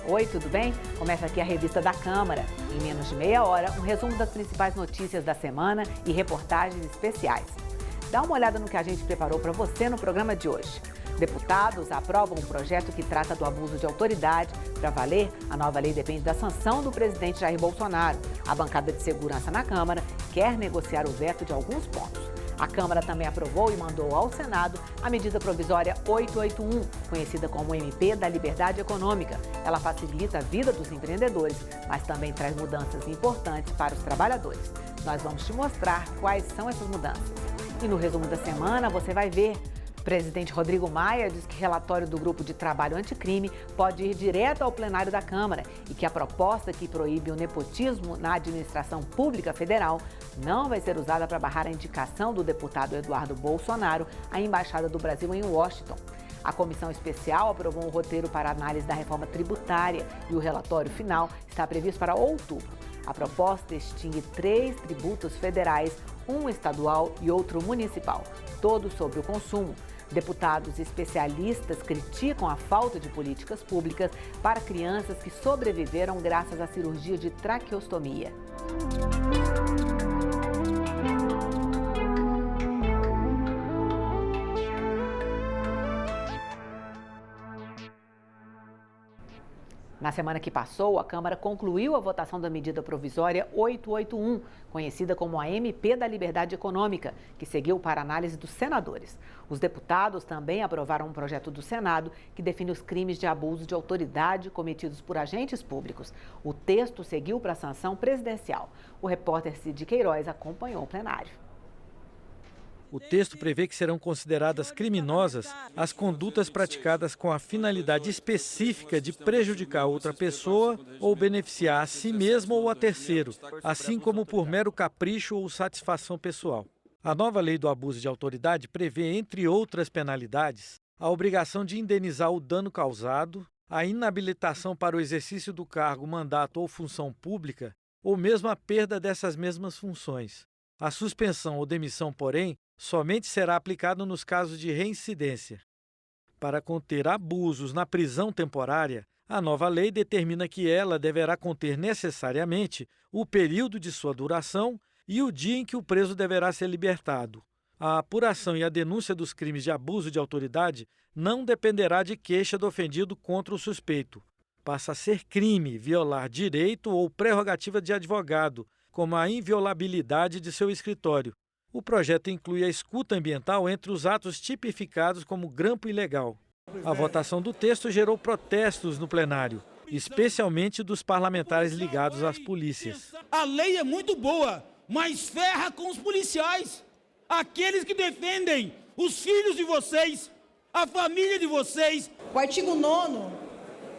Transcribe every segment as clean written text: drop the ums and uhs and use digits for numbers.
Oi, tudo bem? Começa aqui a revista da Câmara. Em menos de meia hora, um resumo das principais notícias da semana e reportagens especiais. Dá uma olhada no que a gente preparou para você no programa de hoje. Deputados aprovam um projeto que trata do abuso de autoridade. Para valer, a nova lei depende da sanção do presidente Jair Bolsonaro. A bancada de segurança na Câmara quer negociar o veto de alguns pontos. A Câmara também aprovou e mandou ao Senado a medida provisória 881, conhecida como MP da Liberdade Econômica. Ela facilita a vida dos empreendedores, mas também traz mudanças importantes para os trabalhadores. Nós vamos te mostrar quais são essas mudanças. E no resumo da semana você vai ver: o presidente Rodrigo Maia diz que relatório do Grupo de Trabalho Anticrime pode ir direto ao plenário da Câmara e que a proposta que proíbe o nepotismo na administração pública federal não vai ser usada para barrar a indicação do deputado Eduardo Bolsonaro à Embaixada do Brasil em Washington. A comissão especial aprovou um roteiro para análise da reforma tributária e o relatório final está previsto para outubro. A proposta extingue 3 tributos federais, um estadual e outro municipal, todos sobre o consumo. Deputados especialistas criticam a falta de políticas públicas para crianças que sobreviveram graças à cirurgia de traqueostomia. Na semana que passou, a Câmara concluiu a votação da medida provisória 881, conhecida como a MP da Liberdade Econômica, que seguiu para análise dos senadores. Os deputados também aprovaram um projeto do Senado que define os crimes de abuso de autoridade cometidos por agentes públicos. O texto seguiu para a sanção presidencial. O repórter Cid Queiroz acompanhou o plenário. O texto prevê que serão consideradas criminosas as condutas praticadas com a finalidade específica de prejudicar outra pessoa ou beneficiar a si mesmo ou a terceiro, assim como por mero capricho ou satisfação pessoal. A nova lei do abuso de autoridade prevê, entre outras penalidades, a obrigação de indenizar o dano causado, a inabilitação para o exercício do cargo, mandato ou função pública, ou mesmo a perda dessas mesmas funções. A suspensão ou demissão, porém, somente será aplicado nos casos de reincidência. Para conter abusos na prisão temporária, a nova lei determina que ela deverá conter necessariamente o período de sua duração e o dia em que o preso deverá ser libertado. A apuração e a denúncia dos crimes de abuso de autoridade não dependerá de queixa do ofendido contra o suspeito. Passa a ser crime violar direito ou prerrogativa de advogado, como a inviolabilidade de seu escritório. O projeto inclui a escuta ambiental entre os atos tipificados como grampo ilegal. A votação do texto gerou protestos no plenário, especialmente dos parlamentares ligados às polícias. A lei é muito boa, mas ferra com os policiais, aqueles que defendem os filhos de vocês, a família de vocês. O artigo 9º,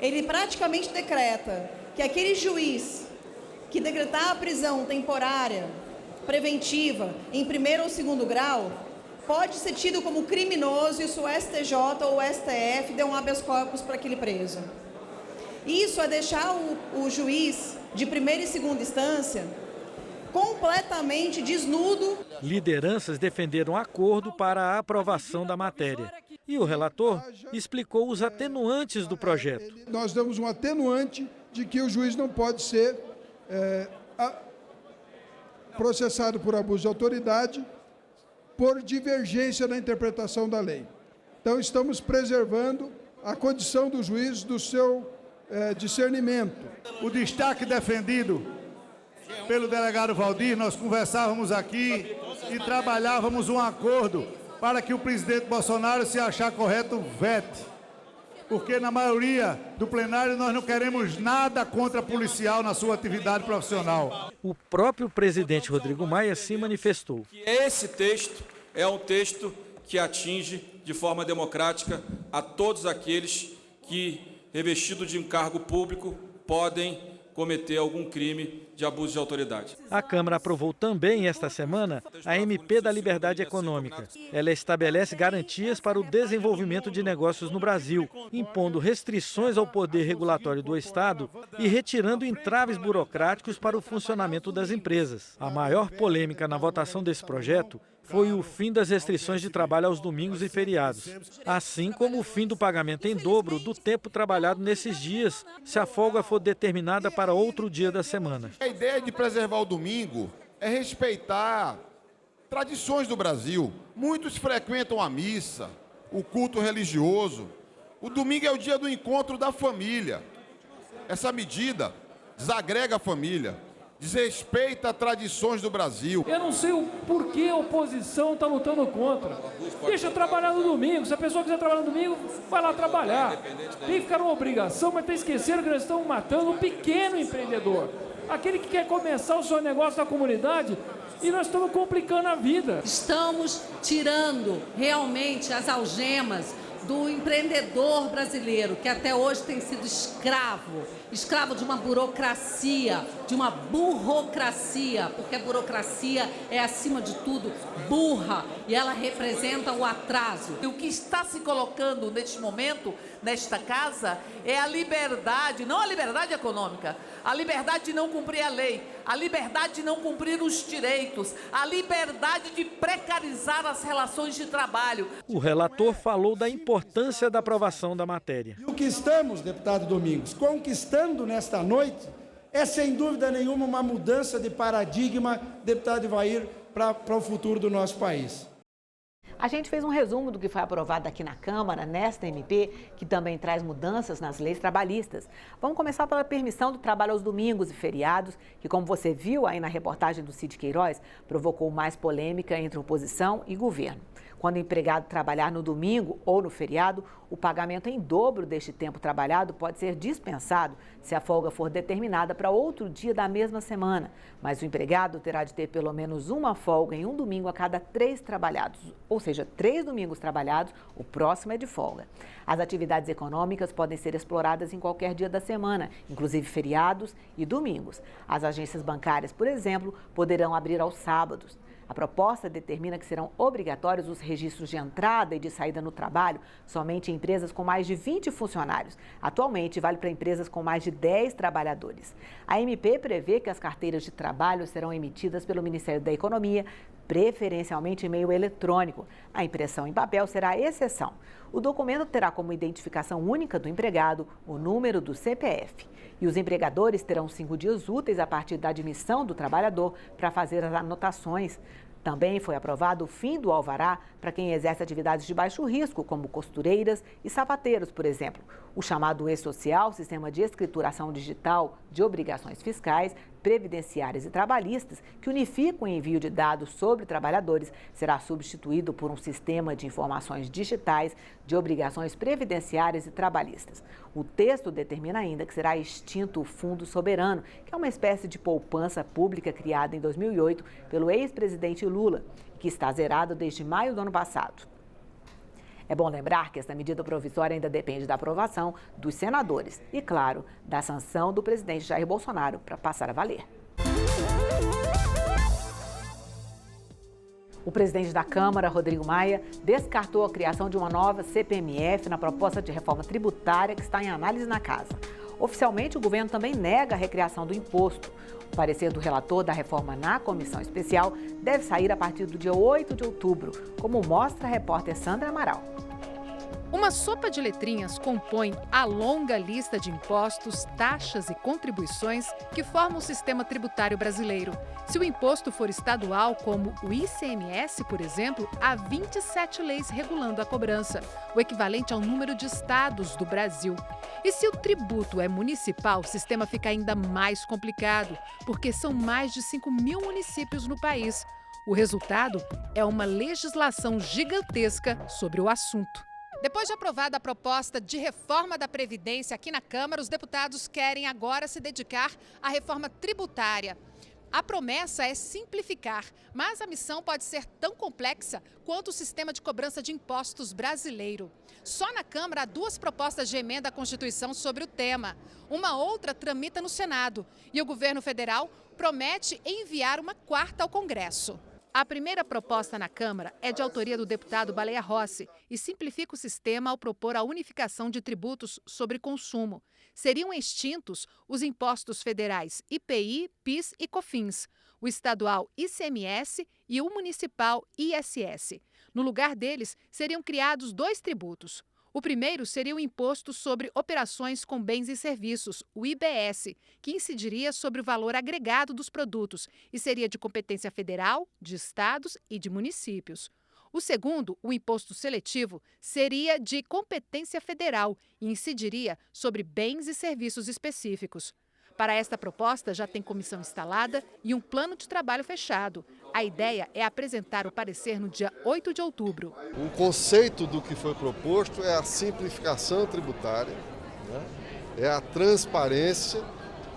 ele praticamente decreta que aquele juiz que decretar a prisão temporária preventiva em primeiro ou segundo grau pode ser tido como criminoso e se o STJ ou o STF der um habeas corpus para aquele preso. Isso é deixar o juiz de primeira e segunda instância completamente desnudo. Lideranças defenderam acordo para a aprovação da matéria. E o relator explicou os atenuantes do projeto. Nós damos um atenuante de que o juiz não pode ser processado por abuso de autoridade por divergência na interpretação da lei. Então, estamos preservando a condição do juiz do seu discernimento. O destaque defendido pelo delegado Valdir, nós conversávamos aqui e trabalhávamos um acordo para que o presidente Bolsonaro, se achar correto, vete. Porque na maioria do plenário nós não queremos nada contra policial na sua atividade profissional. O próprio presidente Rodrigo Maia se manifestou. Esse texto é um texto que atinge de forma democrática a todos aqueles que, revestidos de um cargo público, podem cometer algum crime de abuso de autoridade. A Câmara aprovou também esta semana a MP da Liberdade Econômica. Ela estabelece garantias para o desenvolvimento de negócios no Brasil, impondo restrições ao poder regulatório do Estado e retirando entraves burocráticos para o funcionamento das empresas. A maior polêmica na votação desse projeto foi o fim das restrições de trabalho aos domingos e feriados, assim como o fim do pagamento em dobro do tempo trabalhado nesses dias, se a folga for determinada para outro dia da semana. A ideia de preservar o domingo é respeitar tradições do Brasil. Muitos frequentam a missa, o culto religioso. O domingo é o dia do encontro da família. Essa medida desagrega a família, desrespeita as tradições do Brasil. Eu não sei o porquê a oposição está lutando contra. Deixa trabalhar no domingo. Se a pessoa quiser trabalhar no domingo, vai lá trabalhar. Tem que ficar uma obrigação, mas está esquecendo que eles estão matando o pequeno empreendedor. Aquele que quer começar o seu negócio na comunidade, e nós estamos complicando a vida. Estamos tirando realmente as algemas do empreendedor brasileiro, que até hoje tem sido escravo de uma burocracia, de uma burocracia, porque a burocracia é, acima de tudo, burra, e ela representa o atraso. E o que está se colocando neste momento, nesta casa, é a liberdade, não a liberdade econômica, a liberdade de não cumprir a lei, a liberdade de não cumprir os direitos, a liberdade de precarizar as relações de trabalho. O relator falou da importância da aprovação da matéria. E o que estamos, deputado Domingos, conquistando nesta noite é, sem dúvida nenhuma, uma mudança de paradigma, deputado Ivair, para o futuro do nosso país. A gente fez um resumo do que foi aprovado aqui na Câmara, nesta MP, que também traz mudanças nas leis trabalhistas. Vamos começar pela permissão do trabalho aos domingos e feriados, que, como você viu aí na reportagem do Cid Queiroz, provocou mais polêmica entre oposição e governo. Quando o empregado trabalhar no domingo ou no feriado, o pagamento em dobro deste tempo trabalhado pode ser dispensado se a folga for determinada para outro dia da mesma semana. Mas o empregado terá de ter pelo menos uma folga em um domingo a cada 3 trabalhados, ou seja, 3 domingos trabalhados, o próximo é de folga. As atividades econômicas podem ser exploradas em qualquer dia da semana, inclusive feriados e domingos. As agências bancárias, por exemplo, poderão abrir aos sábados. A proposta determina que serão obrigatórios os registros de entrada e de saída no trabalho somente em empresas com mais de 20 funcionários. Atualmente, vale para empresas com mais de 10 trabalhadores. A MP prevê que as carteiras de trabalho serão emitidas pelo Ministério da Economia, preferencialmente em meio eletrônico. A impressão em papel será a exceção. O documento terá como identificação única do empregado o número do CPF. E os empregadores terão 5 dias úteis a partir da admissão do trabalhador para fazer as anotações. Também foi aprovado o fim do alvará para quem exerce atividades de baixo risco, como costureiras e sapateiros, por exemplo. O chamado E-Social, sistema de escrituração digital de obrigações fiscais, previdenciárias e trabalhistas, que unifica o envio de dados sobre trabalhadores, será substituído por um sistema de informações digitais de obrigações previdenciárias e trabalhistas. O texto determina ainda que será extinto o Fundo Soberano, que é uma espécie de poupança pública criada em 2008 pelo ex-presidente Lula, que está zerado desde maio do ano passado. É bom lembrar que essa medida provisória ainda depende da aprovação dos senadores e, claro, da sanção do presidente Jair Bolsonaro para passar a valer. O presidente da Câmara, Rodrigo Maia, descartou a criação de uma nova CPMF na proposta de reforma tributária que está em análise na casa. Oficialmente, o governo também nega a recriação do imposto. O parecer do relator da reforma na comissão especial deve sair a partir do dia 8 de outubro, como mostra a repórter Sandra Amaral. Uma sopa de letrinhas compõe a longa lista de impostos, taxas e contribuições que formam o sistema tributário brasileiro. Se o imposto for estadual, como o ICMS, por exemplo, há 27 leis regulando a cobrança, o equivalente ao número de estados do Brasil. E se o tributo é municipal, o sistema fica ainda mais complicado, porque são mais de 5.000 municípios no país. O resultado é uma legislação gigantesca sobre o assunto. Depois de aprovada a proposta de reforma da Previdência aqui na Câmara, os deputados querem agora se dedicar à reforma tributária. A promessa é simplificar, mas a missão pode ser tão complexa quanto o sistema de cobrança de impostos brasileiro. Só na Câmara há 2 propostas de emenda à Constituição sobre o tema. Uma outra tramita no Senado e o governo federal promete enviar uma 4ª ao Congresso. A primeira proposta na Câmara é de autoria do deputado Baleia Rossi e simplifica o sistema ao propor a unificação de tributos sobre consumo. seriam extintos os impostos federais IPI, PIS e COFINS, o estadual ICMS e o municipal ISS. No lugar deles, seriam criados 2 tributos. O primeiro seria o Imposto sobre Operações com Bens e Serviços, o IBS, que incidiria sobre o valor agregado dos produtos e seria de competência federal, de estados e de municípios. O segundo, o Imposto Seletivo, seria de competência federal e incidiria sobre bens e serviços específicos. Para esta proposta, já tem comissão instalada e um plano de trabalho fechado. A ideia é apresentar o parecer no dia 8 de outubro. O conceito do que foi proposto é a simplificação tributária, né? É a transparência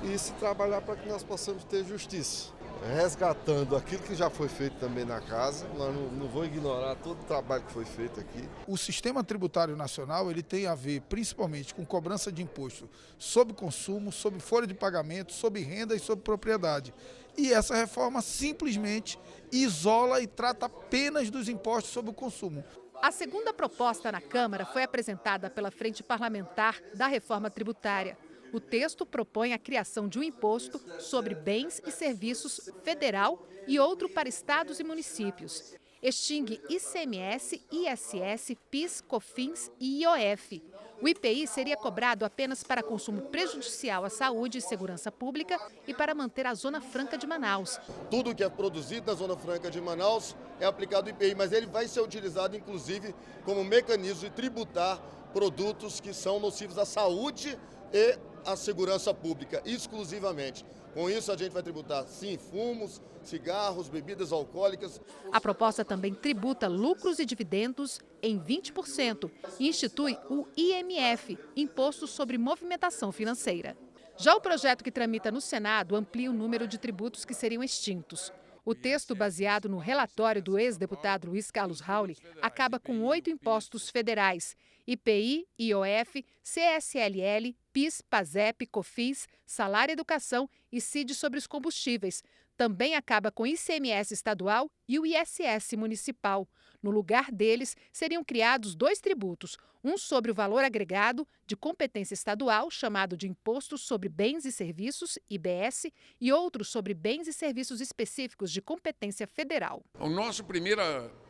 e se trabalhar para que nós possamos ter justiça. Resgatando aquilo que já foi feito também na casa, nós não vou ignorar todo o trabalho que foi feito aqui. O sistema tributário nacional ele tem a ver principalmente com cobrança de imposto sobre consumo, sobre folha de pagamento, sobre renda e sobre propriedade. E essa reforma simplesmente isola e trata apenas dos impostos sobre o consumo. A segunda proposta na Câmara foi apresentada pela Frente Parlamentar da Reforma Tributária. O texto propõe a criação de um imposto sobre bens e serviços federal e outro para estados e municípios. Extingue ICMS, ISS, PIS, COFINS e IOF. O IPI seria cobrado apenas para consumo prejudicial à saúde e segurança pública e para manter a Zona Franca de Manaus. Tudo que é produzido na Zona Franca de Manaus é aplicado o IPI, mas ele vai ser utilizado inclusive como mecanismo de tributar produtos que são nocivos à saúde e à segurança pública, exclusivamente. Com isso, a gente vai tributar, sim, fumos, cigarros, bebidas alcoólicas. A proposta também tributa lucros e dividendos em 20% e institui o IMF, Imposto sobre Movimentação Financeira. Já o projeto que tramita no Senado amplia o número de tributos que seriam extintos. O texto, baseado no relatório do ex-deputado Luiz Carlos Rauli, acaba com 8 impostos federais: IPI, IOF, CSLL, PIS, PASEP, COFINS, Salário e Educação e CID sobre os combustíveis. Também acaba com ICMS estadual e o ISS municipal. No lugar deles, seriam criados 2 tributos, um sobre o valor agregado de competência estadual, chamado de Imposto sobre Bens e Serviços, IBS, e outro sobre bens e serviços específicos de competência federal. O nosso primeiro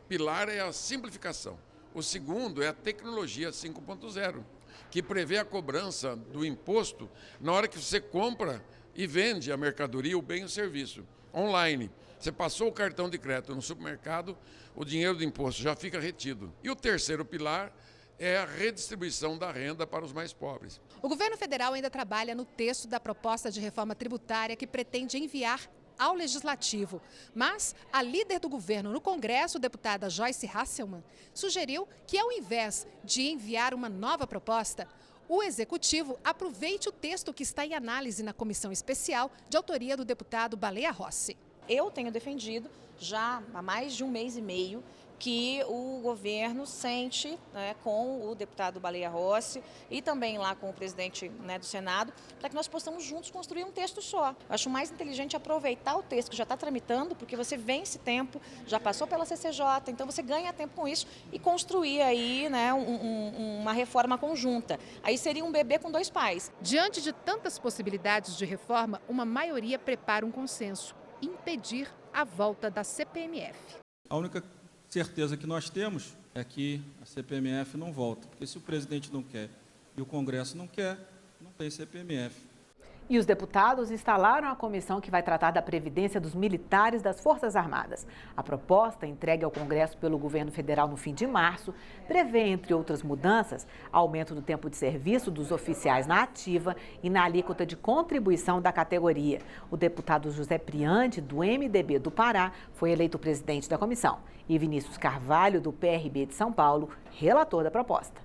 pilar é a simplificação. O segundo é a tecnologia 5.0, que prevê a cobrança do imposto na hora que você compra e vende a mercadoria, o bem ou o serviço, online. Você passou o cartão de crédito no supermercado, o dinheiro do imposto já fica retido. E o terceiro pilar é a redistribuição da renda para os mais pobres. O governo federal ainda trabalha no texto da proposta de reforma tributária que pretende enviar ao Legislativo. Mas a líder do governo no Congresso, deputada Joyce Hasselmann, sugeriu que, ao invés de enviar uma nova proposta, o Executivo aproveite o texto que está em análise na comissão especial de autoria do deputado Baleia Rossi. Eu tenho defendido já há mais de um mês e meio que o governo sente, né, com o deputado Baleia Rossi e também lá com o presidente, né, do Senado, para que nós possamos juntos construir um texto só. Eu acho mais inteligente aproveitar o texto que já está tramitando, porque você vence tempo, já passou pela CCJ, então você ganha tempo com isso e construir aí, né, uma reforma conjunta. Aí seria um bebê com 2 pais. Diante de tantas possibilidades de reforma, uma maioria prepara um consenso: impedir a volta da CPMF. A única certeza que nós temos é que a CPMF não volta, porque se o presidente não quer e o Congresso não quer, não tem CPMF. E os deputados instalaram a comissão que vai tratar da previdência dos militares das Forças Armadas. A proposta, entregue ao Congresso pelo governo federal no fim de março, prevê, entre outras mudanças, aumento do tempo de serviço dos oficiais na ativa e na alíquota de contribuição da categoria. O deputado José Priante, do MDB do Pará, foi eleito presidente da comissão. E Vinícius Carvalho, do PRB de São Paulo, relator da proposta.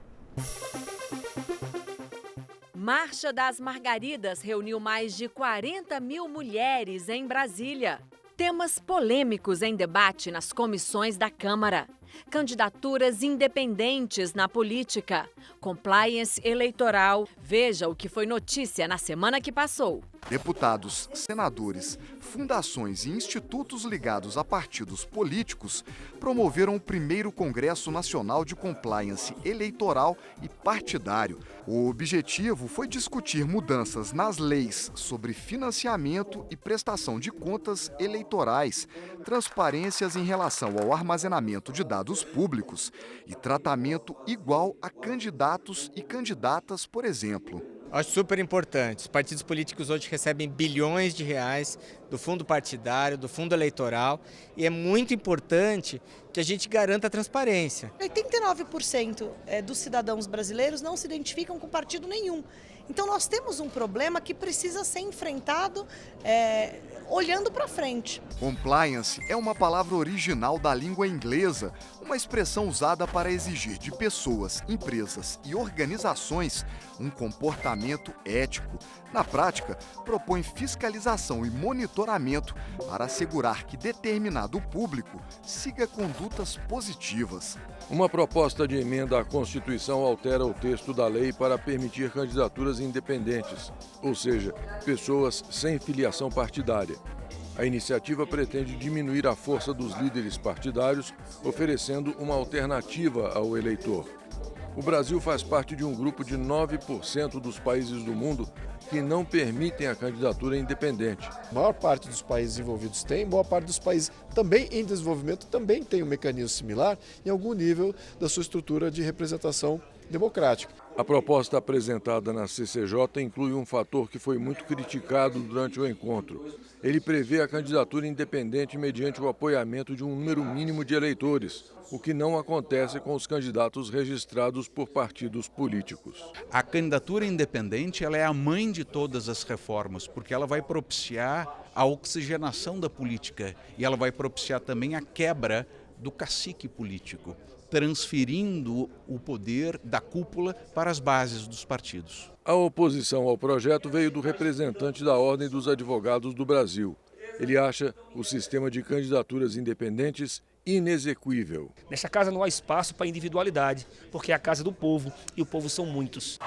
Marcha das Margaridas reuniu mais de 40 mil mulheres em Brasília. Temas polêmicos em debate nas comissões da Câmara. Candidaturas independentes na política. Compliance eleitoral. Veja o que foi notícia na semana que passou. Deputados, senadores, fundações e institutos ligados a partidos políticos promoveram o primeiro Congresso Nacional de Compliance Eleitoral e Partidário. O objetivo foi discutir mudanças nas leis sobre financiamento e prestação de contas eleitorais, transparências em relação ao armazenamento de dados públicos e tratamento igual a candidatos e candidatas, por exemplo. Acho super importante. Os partidos políticos hoje recebem bilhões de reais do fundo partidário, do fundo eleitoral, e é muito importante que a gente garanta a transparência. 89% dos cidadãos brasileiros não se identificam com partido nenhum. Então nós temos um problema que precisa ser enfrentado olhando para frente. Compliance é uma palavra original da língua inglesa, uma expressão usada para exigir de pessoas, empresas e organizações um comportamento ético. Na prática, propõe fiscalização e monitoramento para assegurar que determinado público siga condutas positivas. Uma proposta de emenda à Constituição altera o texto da lei para permitir candidaturas independentes, ou seja, pessoas sem filiação partidária. A iniciativa pretende diminuir a força dos líderes partidários, oferecendo uma alternativa ao eleitor. O Brasil faz parte de um grupo de 9% dos países do mundo que não permitem a candidatura independente. A maior parte dos países envolvidos tem, boa parte dos países também em desenvolvimento também tem um mecanismo similar em algum nível da sua estrutura de representação democrática. A proposta apresentada na CCJ inclui um fator que foi muito criticado durante o encontro. Ele prevê a candidatura independente mediante o apoiamento de um número mínimo de eleitores, o que não acontece com os candidatos registrados por partidos políticos. A candidatura independente ela é a mãe de todas as reformas, porque ela vai propiciar a oxigenação da política e ela vai propiciar também a quebra do cacique político, transferindo o poder da cúpula para as bases dos partidos. A oposição ao projeto veio do representante da Ordem dos Advogados do Brasil. Ele acha o sistema de candidaturas independentes inexequível. Nesta casa não há espaço para individualidade, porque é a casa do povo e o povo são muitos.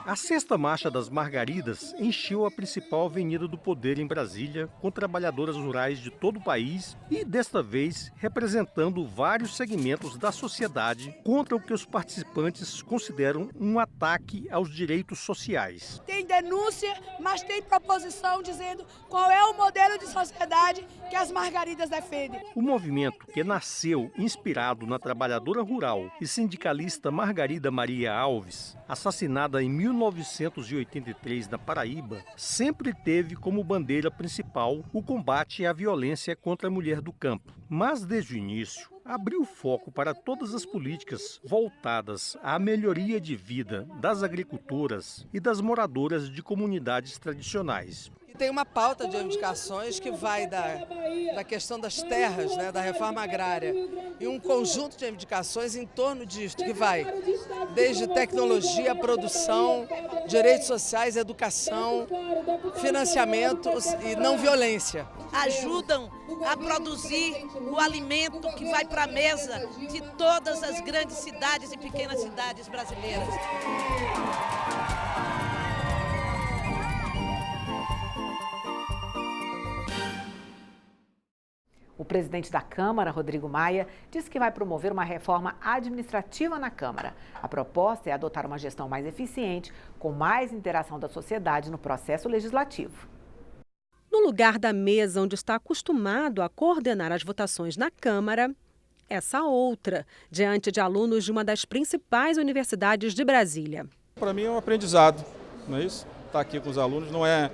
A Sexta Marcha das Margaridas encheu a principal avenida do poder em Brasília, com trabalhadoras rurais de todo o país e, desta vez, representando vários segmentos da sociedade contra o que os participantes consideram um ataque aos direitos sociais. Tem denúncia, mas tem proposição dizendo qual é o modelo de sociedade que as Margaridas defendem. O movimento, que nasceu inspirado na trabalhadora rural e sindicalista Margarida Maria Alves, assassinada em 1983 na Paraíba, sempre teve como bandeira principal o combate à violência contra a mulher do campo. Mas, desde o início, abriu foco para todas as políticas voltadas à melhoria de vida das agricultoras e das moradoras de comunidades tradicionais. Tem uma pauta de reivindicações que vai da questão das terras, da reforma agrária, e um conjunto de reivindicações em torno disso, que vai desde tecnologia, produção, direitos sociais, educação, financiamentos e não violência. Ajudam a produzir o alimento que vai para a mesa de todas as grandes cidades e pequenas cidades brasileiras. O presidente da Câmara, Rodrigo Maia, disse que vai promover uma reforma administrativa na Câmara. A proposta é adotar uma gestão mais eficiente, com mais interação da sociedade no processo legislativo. No lugar da mesa onde está acostumado a coordenar as votações na Câmara, essa outra, diante de alunos de uma das principais universidades de Brasília. Para mim é um aprendizado, não é isso? Estar aqui com os alunos não é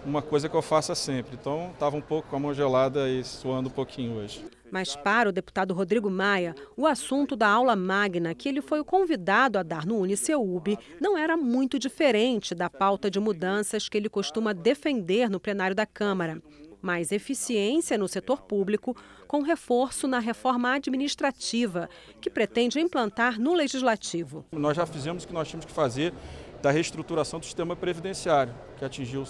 uma coisa que eu faça sempre. Então, estava um pouco com a mão gelada e suando um pouquinho hoje. Mas para o deputado Rodrigo Maia, o assunto da aula magna que ele foi convidado a dar no UniCeub não era muito diferente da pauta de mudanças que ele costuma defender no plenário da Câmara. Mais eficiência no setor público, com reforço na reforma administrativa, que pretende implantar no Legislativo. Nós já fizemos o que nós tínhamos que fazer da reestruturação do sistema previdenciário, que atingiu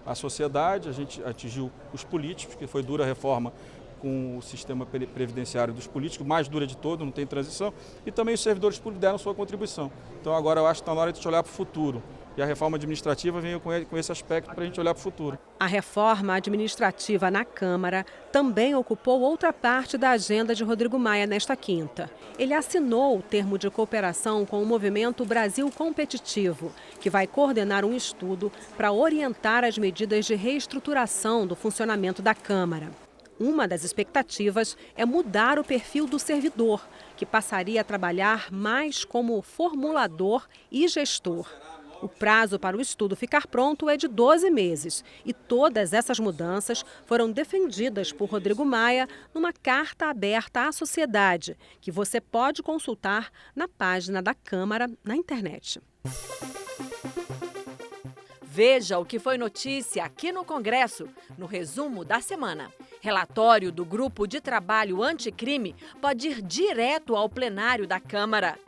a sociedade, a gente atingiu os políticos, que foi dura a reforma com o sistema previdenciário dos políticos, mais dura de todo, não tem transição, e também os servidores públicos deram sua contribuição. Então agora eu acho que está na hora de olhar para o futuro. E a reforma administrativa vem com esse aspecto para a gente olhar para o futuro. A reforma administrativa na Câmara também ocupou outra parte da agenda de Rodrigo Maia nesta quinta. Ele assinou o termo de cooperação com o movimento Brasil Competitivo, que vai coordenar um estudo para orientar as medidas de reestruturação do funcionamento da Câmara. Uma das expectativas é mudar o perfil do servidor, que passaria a trabalhar mais como formulador e gestor. O prazo para o estudo ficar pronto é de 12 meses e todas essas mudanças foram defendidas por Rodrigo Maia numa carta aberta à sociedade, que você pode consultar na página da Câmara na internet. Veja o que foi notícia aqui no Congresso, no resumo da semana. Relatório do Grupo de Trabalho Anticrime pode ir direto ao plenário da Câmara.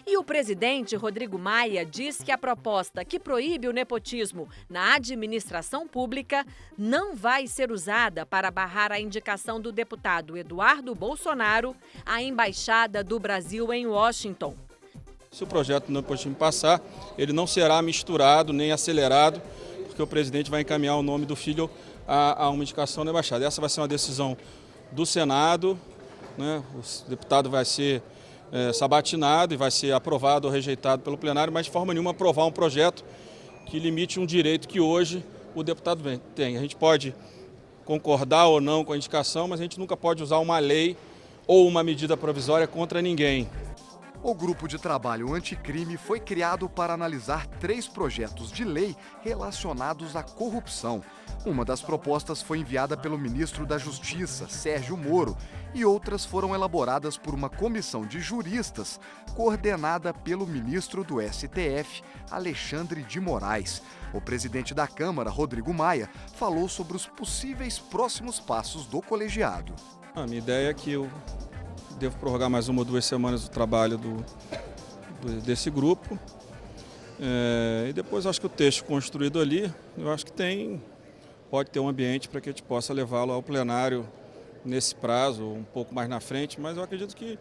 E o presidente Rodrigo Maia diz que a proposta que proíbe o nepotismo na administração pública não vai ser usada para barrar a indicação do deputado Eduardo Bolsonaro à Embaixada do Brasil em Washington. Se o projeto do nepotismo passar, ele não será misturado nem acelerado, porque o presidente vai encaminhar o nome do filho a uma indicação na Embaixada. Essa vai ser uma decisão do Senado, né? O deputado vai ser sabatinado e vai ser aprovado ou rejeitado pelo plenário, mas de forma nenhuma aprovar um projeto que limite um direito que hoje o deputado tem. A gente pode concordar ou não com a indicação, mas a gente nunca pode usar uma lei ou uma medida provisória contra ninguém. O Grupo de Trabalho Anticrime foi criado para analisar 3 projetos de lei relacionados à corrupção. Uma das propostas foi enviada pelo ministro da Justiça, Sérgio Moro, e outras foram elaboradas por uma comissão de juristas coordenada pelo ministro do STF, Alexandre de Moraes. O presidente da Câmara, Rodrigo Maia, falou sobre os possíveis próximos passos do colegiado. A minha ideia é que eu devo prorrogar mais 1 ou 2 semanas o trabalho desse grupo. E depois acho que o texto construído ali, eu acho que pode ter um ambiente para que a gente possa levá-lo ao plenário nesse prazo, um pouco mais na frente, mas eu acredito que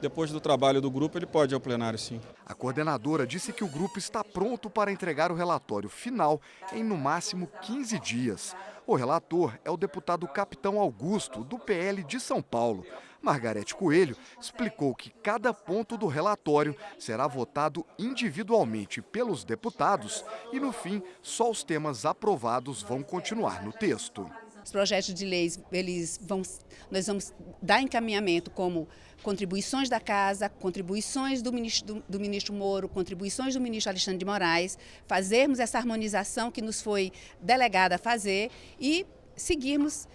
depois do trabalho do grupo ele pode ir ao plenário, sim. A coordenadora disse que o grupo está pronto para entregar o relatório final em no máximo 15 dias. O relator é o deputado Capitão Augusto, do PL de São Paulo. Margarete Coelho explicou que cada ponto do relatório será votado individualmente pelos deputados e, no fim, só os temas aprovados vão continuar no texto. Os projetos de leis, nós vamos dar encaminhamento como contribuições da Casa, contribuições do ministro Moro, contribuições do ministro Alexandre de Moraes, fazermos essa harmonização que nos foi delegada a fazer e seguirmos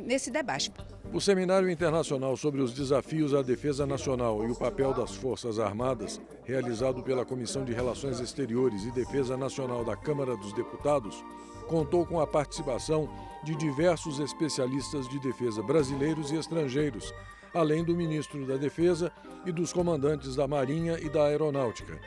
nesse debate. O Seminário Internacional sobre os Desafios à Defesa Nacional e o Papel das Forças Armadas, realizado pela Comissão de Relações Exteriores e Defesa Nacional da Câmara dos Deputados, contou com a participação de diversos especialistas de defesa brasileiros e estrangeiros, além do ministro da Defesa e dos comandantes da Marinha e da Aeronáutica.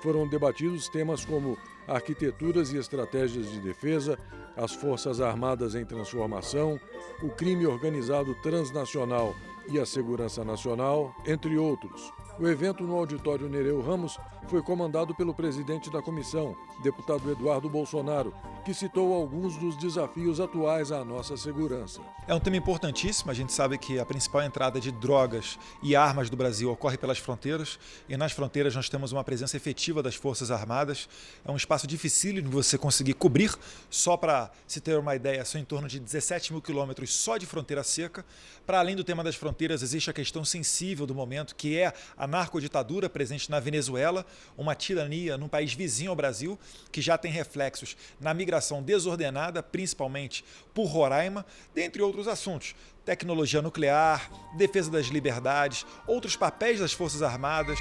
Foram debatidos temas como arquiteturas e estratégias de defesa, as Forças Armadas em transformação, o crime organizado transnacional e a segurança nacional, entre outros. O evento no auditório Nereu Ramos foi comandado pelo presidente da comissão, deputado Eduardo Bolsonaro, que citou alguns dos desafios atuais à nossa segurança. É um tema importantíssimo. A gente sabe que a principal entrada de drogas e armas do Brasil ocorre pelas fronteiras, e nas fronteiras nós temos uma presença efetiva das Forças Armadas. É um espaço dificílimo de você conseguir cobrir. Só para se ter uma ideia, são em torno de 17 mil quilômetros só de fronteira seca. Para além do tema das fronteiras, existe a questão sensível do momento, que é a narcoditadura presente na Venezuela, uma tirania num país vizinho ao Brasil, que já tem reflexos na migração desordenada, principalmente por Roraima, dentre outros assuntos. Tecnologia nuclear, defesa das liberdades, outros papéis das Forças Armadas.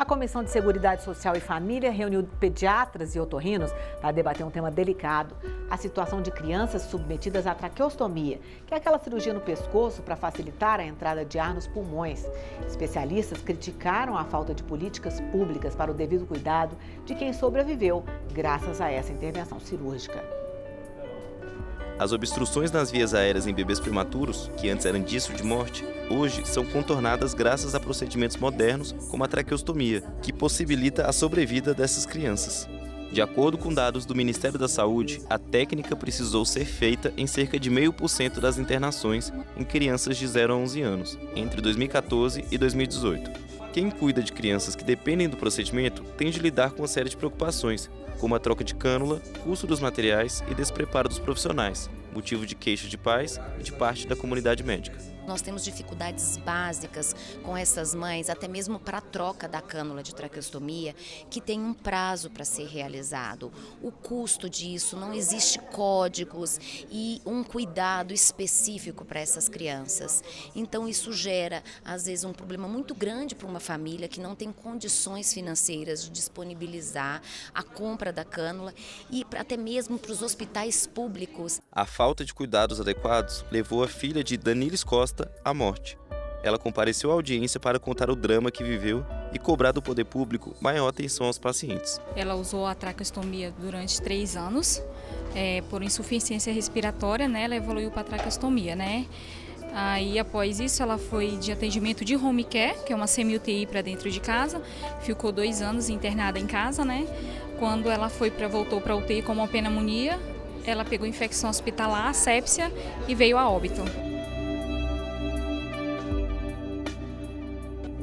A Comissão de Seguridade Social e Família reuniu pediatras e otorrinos para debater um tema delicado: a situação de crianças submetidas à traqueostomia, que é aquela cirurgia no pescoço para facilitar a entrada de ar nos pulmões. Especialistas criticaram a falta de políticas públicas para o devido cuidado de quem sobreviveu graças a essa intervenção cirúrgica. As obstruções nas vias aéreas em bebês prematuros, que antes eram indício de morte, hoje são contornadas graças a procedimentos modernos como a traqueostomia, que possibilita a sobrevida dessas crianças. De acordo com dados do Ministério da Saúde, a técnica precisou ser feita em cerca de 0,5% das internações em crianças de 0 a 11 anos, entre 2014 e 2018. Quem cuida de crianças que dependem do procedimento tem de lidar com uma série de preocupações, como a troca de cânula, custo dos materiais e despreparo dos profissionais, motivo de queixa de pais e de parte da comunidade médica. Nós temos dificuldades básicas com essas mães, até mesmo para a troca da cânula de traqueostomia, que tem um prazo para ser realizado. O custo disso, não existe códigos e um cuidado específico para essas crianças. Então isso gera, às vezes, um problema muito grande para uma família que não tem condições financeiras de disponibilizar a compra da cânula e até mesmo para os hospitais públicos. A falta de cuidados adequados levou a filha de Danilis Costa à morte. Ela compareceu à audiência para contar o drama que viveu e cobrar do poder público maior atenção aos pacientes. Ela usou a traqueostomia durante 3 anos, por insuficiência respiratória, né? Ela evoluiu para a traqueostomia, né? Aí, após isso, ela foi de atendimento de home care, que é uma semi-UTI para dentro de casa, ficou 2 anos internada em casa, né? Quando ela voltou para a UTI com uma pneumonia, ela pegou infecção hospitalar, sepsia e veio a óbito.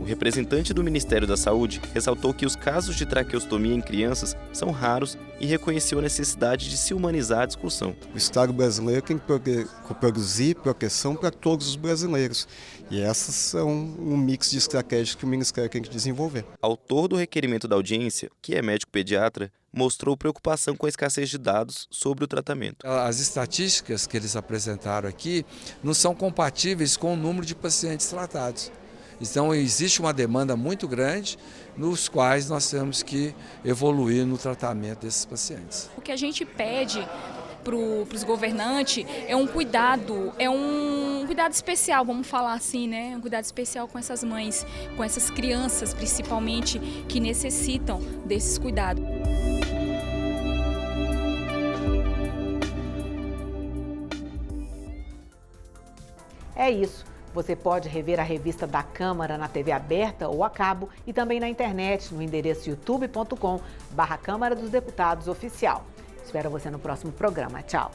O representante do Ministério da Saúde ressaltou que os casos de traqueostomia em crianças são raros e reconheceu a necessidade de se humanizar a discussão. O Estado brasileiro tem que produzir proteção para todos os brasileiros. E essas são um mix de estratégias que o Ministério tem que desenvolver. Autor do requerimento da audiência, que é médico pediatra, mostrou preocupação com a escassez de dados sobre o tratamento. As estatísticas que eles apresentaram aqui não são compatíveis com o número de pacientes tratados. Então existe uma demanda muito grande nos quais nós temos que evoluir no tratamento desses pacientes. O que a gente pede para os governantes é um cuidado especial, vamos falar assim, né? Um cuidado especial com essas mães, com essas crianças principalmente, que necessitam desses cuidados. É isso. Você pode rever a revista da Câmara na TV aberta ou a cabo e também na internet no endereço youtube.com/Câmara dos Deputados Oficial. Espero você no próximo programa. Tchau!